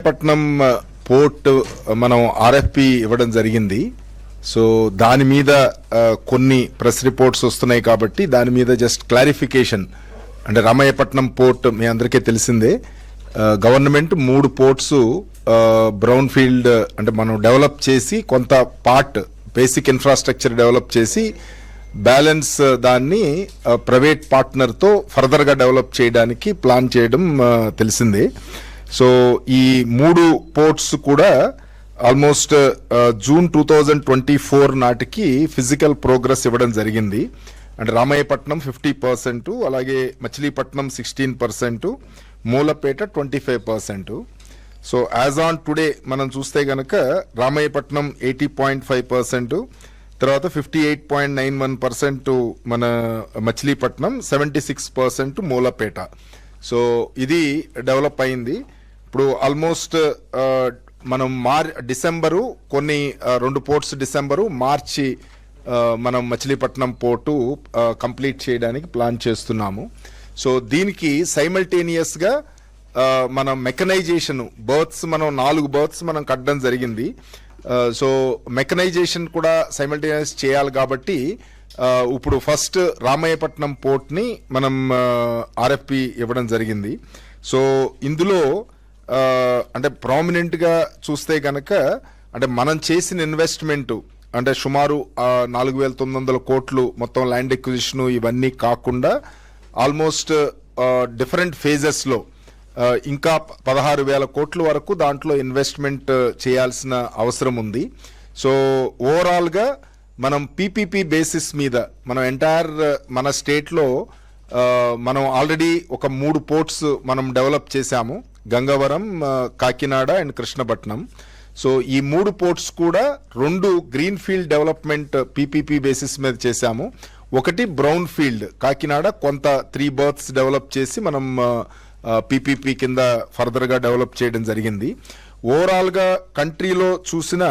పట్నం పోర్ట్ మనం ఆర్ఎఫ్పి ఇవ్వడం జరిగింది. సో దాని మీద కొన్ని ప్రెస్ రిపోర్ట్స్ వస్తున్నాయి కాబట్టి దాని మీద జస్ట్ క్లారిఫికేషన్. అంటే రామయ్యపట్నం పోర్ట్ మీ అందరికీ తెలిసిందే. గవర్నమెంట్ 3 పోర్ట్స్ బ్రౌన్ ఫీల్డ్ అంటే మనం డెవలప్ చేసి కొంత పార్ట్ బేసిక్ ఇన్ఫ్రాస్ట్రక్చర్ డెవలప్ చేసి బ్యాలెన్స్ దాన్ని ప్రైవేట్ పార్ట్నర్తో ఫర్దర్గా డెవలప్ చేయడానికి ప్లాన్ చేయడం తెలిసిందే. సో ఈ 3 పోర్ట్స్ కూడా ఆల్మోస్ట్ జూన్ 2024 నాటికి ఫిజికల్ ప్రోగ్రెస్ ఇవ్వడం జరిగింది. అంటే రామయ్యపట్నం 50%, అలాగే Machilipatnam 16%, Mulapeta 25%. So as on today మనం చూస్తే గనక రామయ్యపట్నం 80.5%, తర్వాత 58.91% మన మచిలీపట్నం, 76% మూలపేట. సో ఇది డెవలప్ అయింది. ఇప్పుడు ఆల్మోస్ట్ మనం డిసెంబరు కొన్ని 2 పోర్ట్స్ డిసెంబరు, మార్చి మనం మచిలీపట్నం పోర్టు కంప్లీట్ చేయడానికి ప్లాన్ చేస్తున్నాము. సో దీనికి సైమల్టేనియస్గా మనం మెకనైజేషన్ బర్త్స్ మనం 4 బర్త్స్ మనం కట్టడం జరిగింది. సో మెకనైజేషన్ కూడా సైమల్టేనియస్ చేయాలి కాబట్టి ఇప్పుడు ఫస్ట్ రామయ్యపట్నం పోర్ట్ని మనం ఆర్ఎఫ్పి ఇవ్వడం జరిగింది. సో ఇందులో అంటే ప్రామినెంట్గా చూస్తే కనుక అంటే మనం చేసిన ఇన్వెస్ట్మెంట్ అంటే సుమారు 4,900 కోట్లు మొత్తం ల్యాండ్ ఎక్విజిషన్ ఇవన్నీ కాకుండా ఆల్మోస్ట్ డిఫరెంట్ ఫేజెస్లో ఇంకా 16,000 కోట్ల వరకు దాంట్లో ఇన్వెస్ట్మెంట్ చేయాల్సిన అవసరం ఉంది. సో ఓవరాల్గా మనం పీపీపీ బేసిస్ మీద మనం ఎంటైర్ మన స్టేట్లో మనం ఆల్రెడీ ఒక 3 పోర్ట్స్ మనం డెవలప్ చేశాము, గంగవరం, కాకినాడ అండ్ కృష్ణపట్నం. సో ఈ 3 పోర్ట్స్ కూడా 2 green field development PPP basis మీద చేశాము. ఒకటి బ్రౌన్ ఫీల్డ్ కాకినాడ కొంత 3 బర్త్స్ డెవలప్ చేసి మనం పీపీపీ కింద ఫర్దర్గా డెవలప్ చేయడం జరిగింది. ఓవరాల్గా కంట్రీలో చూసిన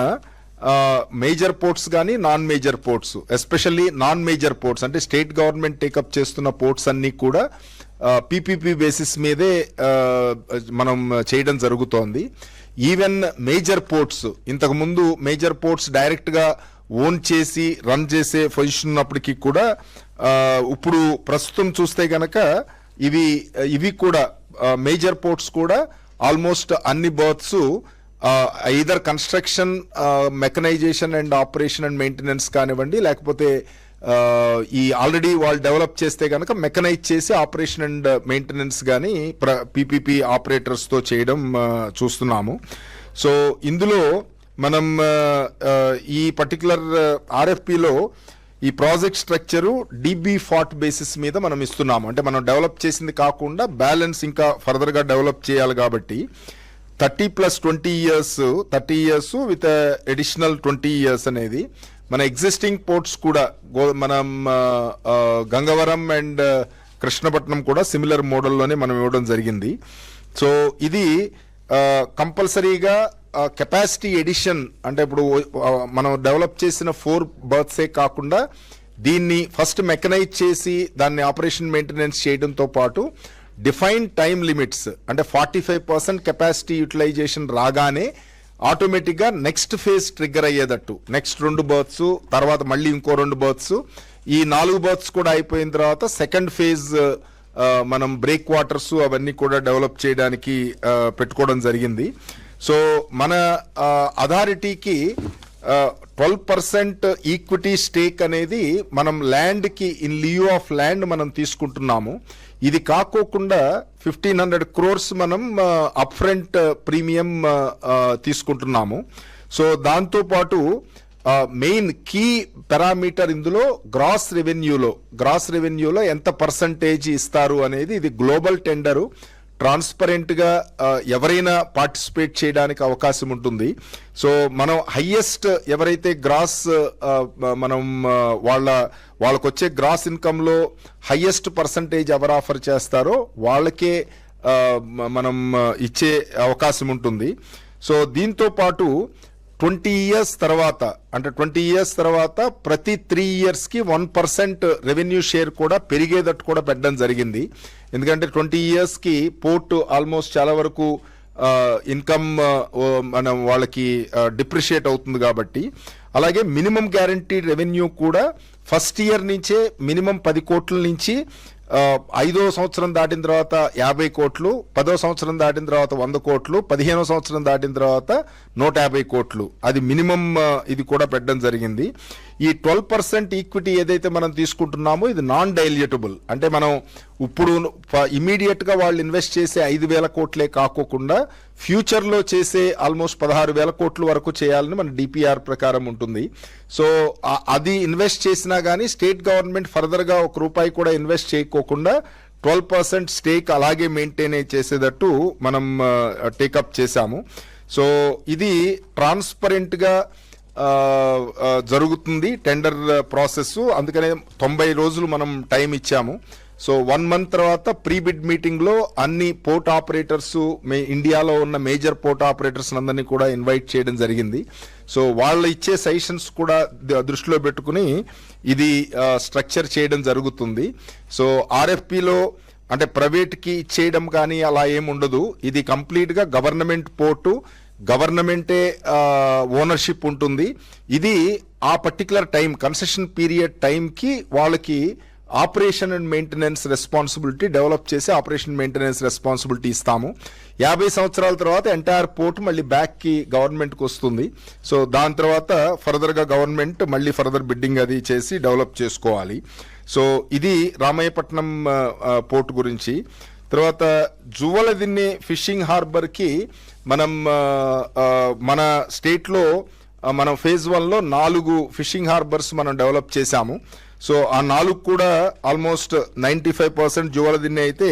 మేజర్ పోర్ట్స్ కానీ non major ports, especially non major ports అంటే స్టేట్ గవర్నమెంట్ టేకప్ చేస్తున్న పోర్ట్స్ అన్నీ కూడా పీపీపీ బేసిస్ మీదే మనం చేయడం జరుగుతోంది. ఈవెన్ మేజర్ పోర్ట్స్ ఇంతకుముందు మేజర్ పోర్ట్స్ డైరెక్ట్గా ఓన్ చేసి రన్ చేసే పొజిషన్ ఉన్నప్పటికీ కూడా ఇప్పుడు ప్రస్తుతం చూస్తే గనక ఇవి కూడా మేజర్ పోర్ట్స్ కూడా ఆల్మోస్ట్ అన్ని births either construction, mechanisation and operation and maintenance కానివ్వండి, లేకపోతే ఈ ఆల్రెడీ వాళ్ళు డెవలప్ చేస్తే కనుక మెకనైజ్ చేసి ఆపరేషన్ అండ్ మెయింటెనెన్స్ కానీ పీపీపీ ఆపరేటర్స్తో చేయడం చూస్తున్నాము. సో ఇందులో మనం ఈ పర్టికులర్ ఆర్ఎఫ్పిలో ఈ ప్రాజెక్ట్ స్ట్రక్చరు DB-40 బేసిస్ మీద మనం ఇస్తున్నాము. అంటే మనం డెవలప్ చేసింది కాకుండా బ్యాలెన్స్ ఇంకా ఫర్దర్గా డెవలప్ చేయాలి కాబట్టి 30+20 years 30 years with additional 20 years అనేది మన ఎగ్జిస్టింగ్ పోర్ట్స్ కూడా మనం గంగవరం అండ్ కృష్ణపట్నం కూడా సిమిలర్ మోడల్లోనే మనం ఇవ్వడం జరిగింది. సో ఇది కంపల్సరీగా కెపాసిటీ ఎడిషన్ అంటే ఇప్పుడు మనం డెవలప్ చేసిన 4 బర్త్సే కాకుండా దీన్ని ఫస్ట్ మెకనైజ్ చేసి దాన్ని ఆపరేషన్ మెయింటెనెన్స్ చేయడంతో పాటు డిఫైన్డ్ టైమ్ లిమిట్స్ అంటే 45% కెపాసిటీ యూటిలైజేషన్ రాగానే ఆటోమేటిక్గా నెక్స్ట్ ఫేజ్ ట్రిగ్గర్ అయ్యేటట్టు నెక్స్ట్ 2 బర్త్స్, తర్వాత మళ్ళీ ఇంకో 2 బర్త్స్, ఈ 4 బర్త్స్ కూడా అయిపోయిన తర్వాత సెకండ్ ఫేజ్ మనం బ్రేక్ వాటర్స్ అవన్నీ కూడా డెవలప్ చేయడానికి పెట్టుకోవడం జరిగింది. సో మన అథారిటీకి 12% ఈక్విటీ స్టేక్ అనేది మనం ల్యాండ్కి ఇన్ లియూ ఆఫ్ ల్యాండ్ మనం తీసుకుంటున్నాము. ఇది కాకోకుండా 1,500 crores మనం అప్ ఫ్రంట్ ప్రీమియం తీసుకుంటున్నాము. సో దాంతోపాటు మెయిన్ కీ పారామీటర్ ఇందులో గ్రాస్ రెవెన్యూలో ఎంత పర్సంటేజ్ ఇస్తారు అనేది. ఇది గ్లోబల్ టెండరు, ట్రాన్స్పరెంట్గా ఎవరైనా పార్టిసిపేట్ చేయడానికి అవకాశం ఉంటుంది. సో మనం హయ్యెస్ట్ ఎవరైతే గ్రాస్ మనం వాళ్ళకు వచ్చే గ్రాస్ ఇన్కంలో హయ్యెస్ట్ పర్సంటేజ్ ఎవరు ఆఫర్ చేస్తారో వాళ్ళకే మనం ఇచ్చే అవకాశం ఉంటుంది. సో దీంతో పాటు 20 years తర్వాత అంటే 20 years తర్వాత ప్రతి 3 yearsకి 1% రెవెన్యూ షేర్ కూడా పెరిగేటట్టు కూడా పెట్టడం జరిగింది. ఎందుకంటే 20 yearsకి పోర్ట్ ఆల్మోస్ట్ చాలా వరకు ఇన్కమ్ మనం వాళ్ళకి డిప్రిషియేట్ అవుతుంది కాబట్టి. అలాగే మినిమం గ్యారంటీడ్ రెవెన్యూ కూడా ఫస్ట్ ఇయర్ నుంచే మినిమం 10 కోట్ల నుంచి 5వ సంవత్సరం దాటిన తర్వాత 50 కోట్లు, 10వ సంవత్సరం దాటిన తర్వాత 100 కోట్లు, 15వ సంవత్సరం దాటిన తర్వాత 150 కోట్లు, అది మినిమం ఇది కూడా పెట్టడం జరిగింది. ఈ 12% ఈక్విటీ ఏదైతే మనం తీసుకుంటున్నామో ఇది నాన్ డైల్యూటబుల్, అంటే మనం ఇప్పుడు ఇమీడియట్ గా వాళ్ళు ఇన్వెస్ట్ చేసే 5,000 కోట్లే కాకోకుండా ఫ్యూచర్ లో చేసే ఆల్మోస్ట్ 16,000 కోట్ల వరకు చేయాలని మన డిపిఆర్ ప్రకారం ఉంటుంది. సో అది ఇన్వెస్ట్ చేసినా గానీ స్టేట్ గవర్నమెంట్ ఫర్దర్ గా ₹1 కూడా ఇన్వెస్ట్ చేయకోకుండా 12% స్టేక్ అలాగే మెయింటైన్ చేసేటట్టు మనం టేకప్ చేశాము. సో ఇది ట్రాన్స్పరెంట్ గా జరుగుతుంది టెండర్ ప్రాసెస్. అందుకనే 90 రోజులు మనం టైం ఇచ్చాము. సో 1 మంత్ తర్వాత ప్రీ బిడ్ మీటింగ్ లో అన్ని పోర్ట్ ఆపరేటర్స్, ఇండియాలో ఉన్న మేజర్ పోర్ట్ ఆపరేటర్స్ అందరినీ కూడా ఇన్వైట్ చేయడం జరిగింది. సో వాళ్ళు ఇచ్చే సజెషన్స్ కూడా దృష్టిలో పెట్టుకుని ఇది స్ట్రక్చర్ చేయడం జరుగుతుంది. సో ఆర్ఎఫ్పిలో అంటే ప్రైవేట్ కి ఇచ్చేయడం కానీ అలా ఏముండదు. ఇది కంప్లీట్ గా గవర్నమెంట్ పోర్టు, గవర్నమెంటే ఓనర్షిప్ ఉంటుంది. ఇది ఆ పర్టికులర్ టైం కన్సెషన్ పీరియడ్ టైంకి వాళ్ళకి operation and maintenance responsibility develop చేసి ఆపరేషన్ మెయింటెనెన్స్ రెస్పాన్సిబిలిటీ ఇస్తాము. 50 సంవత్సరాల తర్వాత ఎంటైర్ పోర్ట్ మళ్ళీ బ్యాక్ కి గవర్నమెంట్ కి వస్తుంది. సో దాని తర్వాత ఫర్దర్ గా గవర్నమెంట్ మళ్ళీ ఫర్దర్ బిడ్డింగ్ అది చేసి డెవలప్ చేసుకోవాలి. సో ఇది రామాయపట్నం పోర్ట్ గురించి. తర్వాత జువ్వలదిన్నె ఫిషింగ్ హార్బర్ కి మనం మన స్టేట్ లో మనం ఫేజ్ 1లో 4 ఫిషింగ్ హార్బర్స్ మనం డెవలప్ చేశాము. సో ఆ 4 కూడా ఆల్మోస్ట్ 95% జువ్వలదిన్నె అయితే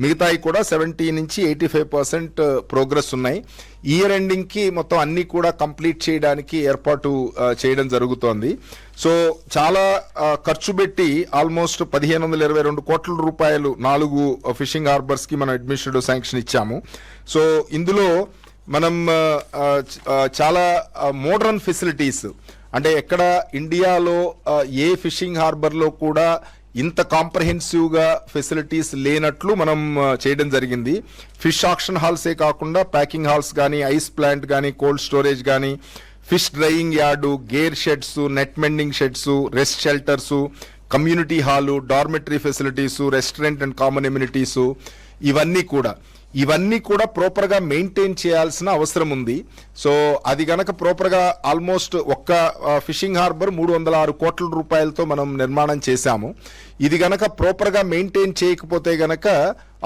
మిగతాయి కూడా 70 నుంచి 85% ప్రోగ్రెస్ ఉన్నాయి. ఇయర్ ఎండింగ్ కి మొత్తం అన్ని కూడా కంప్లీట్ చేయడానికి ఏర్పాటు చేయడం జరుగుతోంది. సో చాలా ఖర్చు పెట్టి ఆల్మోస్ట్ 1,522 కోట్ల రూపాయలు 4 ఫిషింగ్ హార్బర్స్ కి మనం అడ్మినిస్ట్రేటివ్ శాంక్షన్ ఇచ్చాము. సో ఇందులో మనం చాలా మోడర్న్ ఫెసిలిటీస్, అంటే ఎక్కడ ఇండియాలో ఏ ఫిషింగ్ హార్బర్ లో కూడా ఇంత కాంప్రహెన్సివ్ గా ఫెసిలిటీస్ లేనట్లు మనం చేయడం జరిగింది. ఫిష్ ఆక్షన్ హాల్సే కాకుండా ప్యాకింగ్ హాల్స్ కానీ, ఐస్ ప్లాంట్ కానీ, కోల్డ్ స్టోరేజ్ కానీ, fish drying yard, gear sheds, net mending sheds, rest shelters, community hall, dormitory facilities, restaurant and common amenities, ఇవన్నీ కూడా ప్రాపర్ గా మెయింటైన్ చేయాల్సిన అవసరం ఉంది. సో అది గనక ప్రాపర్ గా ఆల్మోస్ట్ ఒక్క ఫిషింగ్ హార్బర్ 306 కోట్ల రూపాయలతో మనం నిర్మాణం చేశాము. ఇది గనక ప్రాపర్ గా మెయింటైన్ చేయకపోతే గనక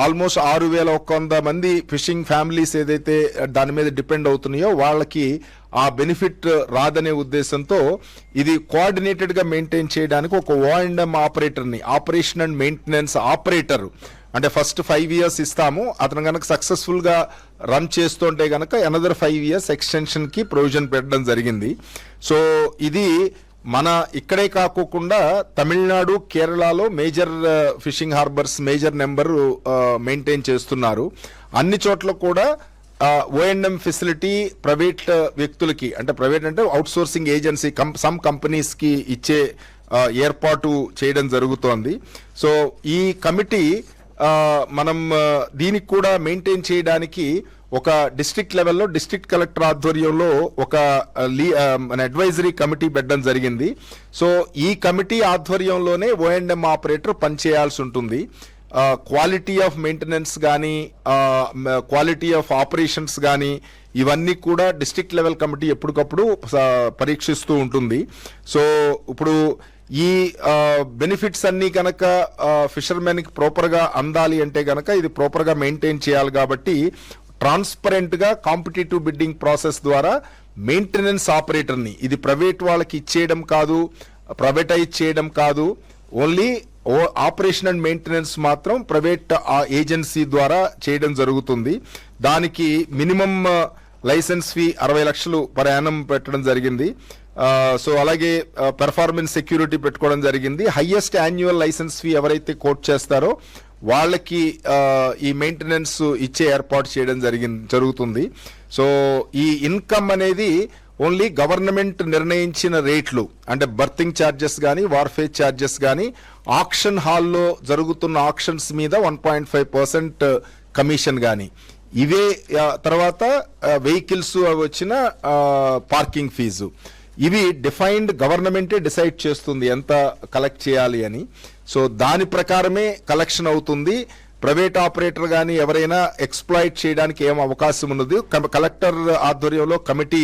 ఆల్మోస్ట్ 6,100 మంది ఫిషింగ్ ఫ్యామిలీస్ ఏదైతే దాని మీద డిపెండ్ అవుతున్నాయో వాళ్ళకి ఆ బెనిఫిట్ రాదనే ఉద్దేశంతో ఇది కోఆర్డినేటెడ్ గా మెయింటైన్ చేయడానికి ఒక O&M ఆపరేటర్ ని, ఆపరేషన్ అండ్ మెయింటెనెన్స్ ఆపరేటర్, అంటే ఫస్ట్ 5 years ఇస్తాము. అతను కనుక సక్సెస్ఫుల్ గా రన్ చేస్తుంటే గనక అనదర్ 5 years ఎక్స్టెన్షన్ కి ప్రొవిజన్ పెట్టడం జరిగింది. సో ఇది మన ఇక్కడే కాకోకుండా తమిళనాడు, కేరళలో major fishing harbours major number maintain చేస్తున్నారు. అన్ని చోట్ల కూడా O&M ఫెసిలిటీ ప్రైవేట్ వ్యక్తులకి, అంటే ప్రైవేట్ అంటే out sourcing agency some companies కి ఇచ్చే ఏర్పాటు చేయడం జరుగుతోంది. సో ఈ కమిటీ మనం దీనికి కూడా మెయింటైన్ చేయడానికి ఒక డిస్ట్రిక్ట్ లెవెల్లో డిస్ట్రిక్ట్ కలెక్టర్ ఆధ్వర్యంలో ఒక అడ్వైజరీ కమిటీ పెట్టడం జరిగింది. సో ఈ కమిటీ ఆధ్వర్యంలోనే O&M ఆపరేటర్ పనిచేయాల్సి ఉంటుంది. క్వాలిటీ ఆఫ్ మెయింటెనెన్స్ కానీ, క్వాలిటీ ఆఫ్ ఆపరేషన్స్ కానీ ఇవన్నీ కూడా డిస్ట్రిక్ట్ లెవెల్ కమిటీ ఎప్పటికప్పుడు పరీక్షిస్తూ ఉంటుంది. సో ఇప్పుడు ఈ బెనిఫిట్స్ అన్ని కనుక ఫిషర్మెన్ కి ప్రాపర్ గా అందాలి అంటే గనక ఇది ప్రాపర్ గా మెయింటైన్ చేయాలి. కాబట్టి ట్రాన్స్పరెంట్ గా కాంపిటేటివ్ బిడ్డింగ్ ప్రాసెస్ ద్వారా మెయింటెనెన్స్ ఆపరేటర్ ని, ఇది ప్రైవేట్ వాళ్ళకి ఇచ్చేయడం కాదు, ప్రైవేటైజ్ చేయడం కాదు, ఓన్లీ ఆపరేషన్ అండ్ మెయింటెనెన్స్ మాత్రం ప్రైవేట్ ఏజెన్సీ ద్వారా చేయడం జరుగుతుంది. దానికి మినిమం లైసెన్స్ ఫీ 60 లక్షలు పర్ యానం పెట్టడం జరిగింది. సో అలాగే పెర్ఫార్మెన్స్ సెక్యూరిటీ పెట్టుకోవడం జరిగింది. హైయెస్ట్ యాన్యువల్ లైసెన్స్ ఫీ ఎవరైతే కోట్ చేస్తారో వాళ్ళకి ఈ మెయింటెనెన్స్ ఇచ్చే ఏర్పాటు చేయడం జరుగుతుంది. సో ఈ ఇన్కమ్ అనేది ఓన్లీ గవర్నమెంట్ నిర్ణయించిన రేట్లు, అంటే బర్తింగ్ ఛార్జెస్ కానీ, వార్ఫేజ్ ఛార్జెస్ కానీ, ఆక్షన్ హాల్లో జరుగుతున్న ఆక్షన్స్ మీద 1.5% కమిషన్ కానీ, ఇవే తర్వాత వెహికల్స్ అవి వచ్చిన పార్కింగ్ ఫీజు, ఇవి డిఫైన్డ్ గవర్నమెంటే డిసైడ్ చేస్తుంది ఎంత కలెక్ట్ చేయాలి అని. సో దాని ప్రకారమే కలెక్షన్ అవుతుంది. ప్రైవేట్ ఆపరేటర్ కానీ ఎవరైనా ఎక్స్ప్లాయిట్ చేయడానికి ఏం అవకాశం ఉన్నది. కలెక్టర్ ఆధ్వర్యంలో కమిటీ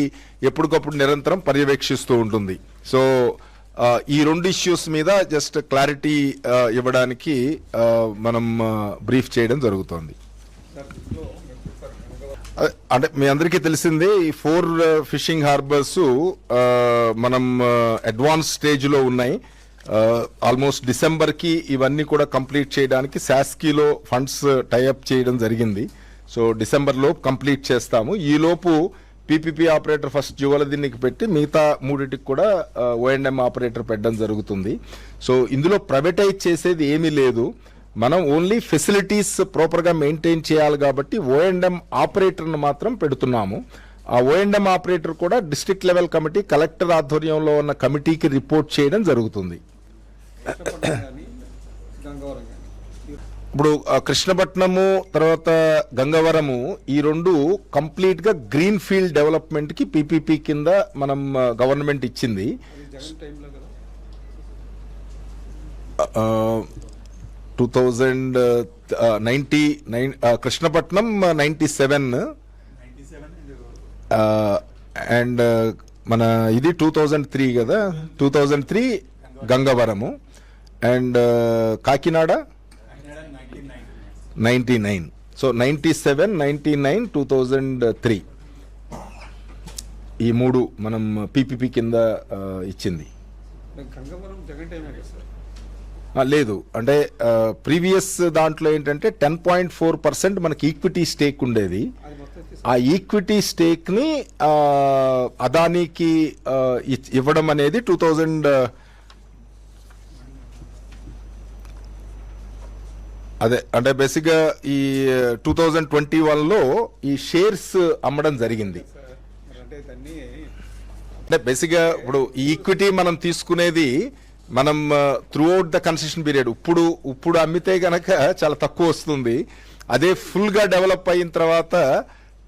ఎప్పటికప్పుడు నిరంతరం పర్యవేక్షిస్తూ ఉంటుంది. సో ఈ రెండు ఇష్యూస్ మీద జస్ట్ క్లారిటీ ఇవ్వడానికి మనం బ్రీఫ్ చేయడం జరుగుతోంది. అంటే మీ అందరికీ తెలిసిందే, ఈ 4 ఫిషింగ్ హార్బర్స్ మనం అడ్వాన్స్ స్టేజ్లో ఉన్నాయి. ఆల్మోస్ట్ డిసెంబర్కి ఇవన్నీ కూడా కంప్లీట్ చేయడానికి శాస్కీలో ఫండ్స్ టైఅప్ చేయడం జరిగింది. సో డిసెంబర్లో కంప్లీట్ చేస్తాము. ఈలోపు పీపీపీ ఆపరేటర్ ఫస్ట్ జువలదిన్నికి పెట్టి మిగతా 3టికి కూడా O&M ఆపరేటర్ పెట్టడం జరుగుతుంది. సో ఇందులో ప్రైవేటైజ్ చేసేది ఏమీ లేదు. మనం ఓన్లీ ఫెసిలిటీస్ ప్రాపర్గా మెయింటైన్ చేయాలి కాబట్టి O&M ఆపరేటర్ను మాత్రం పెడుతున్నాము. ఆ O&M ఆపరేటర్ కూడా డిస్ట్రిక్ట్ లెవెల్ కమిటీ కలెక్టర్ ఆధ్వర్యంలో ఉన్న కమిటీకి రిపోర్ట్ చేయడం జరుగుతుంది. ఇప్పుడు కృష్ణపట్నము తర్వాత గంగవరము ఈ రెండు కంప్లీట్ గా గ్రీన్ ఫీల్డ్ డెవలప్మెంట్ కి పీపీపీ కింద మనం గవర్నమెంట్ ఇచ్చింది. 2099 కృష్ణపట్నం 97 అండ్ మన ఇది 2003 కదా, 2003 గంగవరము అండ్ కాకినాడ 99. సో 97, 99, 2003 ఈ 3 మనం పీపీపీ కింద ఇచ్చింది. లేదు అంటే ప్రీవియస్ దాంట్లో ఏంటంటే 10.4% మనకి ఈక్విటీ స్టేక్ ఉండేది. ఆ ఈక్విటీ స్టేక్ ని అదానికి ఇవ్వడం అనేది 2000 అదే అంటే బేసిక్గా ఈ 2021లో ఈ షేర్స్ అమ్మడం జరిగింది. అంటే బేసిక్గా ఇప్పుడు ఈ ఈక్విటీ మనం తీసుకునేది మనం త్రూఅవుట్ ద కన్సెషన్ పీరియడ్ ఇప్పుడు అమ్మితే గనక చాలా తక్కువ వస్తుంది. అదే ఫుల్గా డెవలప్ అయిన తర్వాత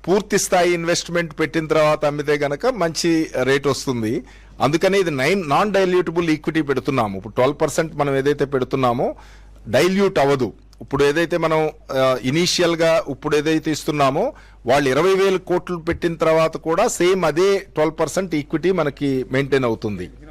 పూర్తి స్థాయి ఇన్వెస్ట్మెంట్ పెట్టిన తర్వాత అమ్మితే గనక మంచి రేట్ వస్తుంది. అందుకని ఇది నాన్ డైల్యూటబుల్ ఈక్విటీ పెడుతున్నాము. ఇప్పుడు 12% మనం ఏదైతే పెడుతున్నామో డైల్యూట్ అవ్వదు. ఇప్పుడు ఏదైతే మనం ఇనీషియల్గా ఇప్పుడు ఏదైతే ఇస్తున్నామో వాళ్ళు 20,000 కోట్లు పెట్టిన తర్వాత కూడా సేమ్ అదే 12% ఈక్విటీ మనకి మెయింటైన్ అవుతుంది.